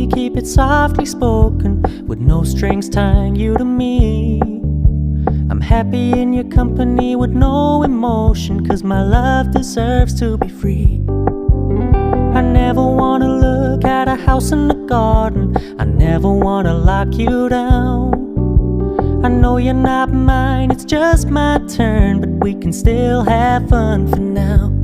me, keep it softly spoken, with no strings tying you to me. I'm happy in your company with no emotion, 'cause my love deserves to be free. I never wanna look at a house in the garden, I never wanna lock you down. I know you're not mine, it's just my turn, but we can still have fun for now.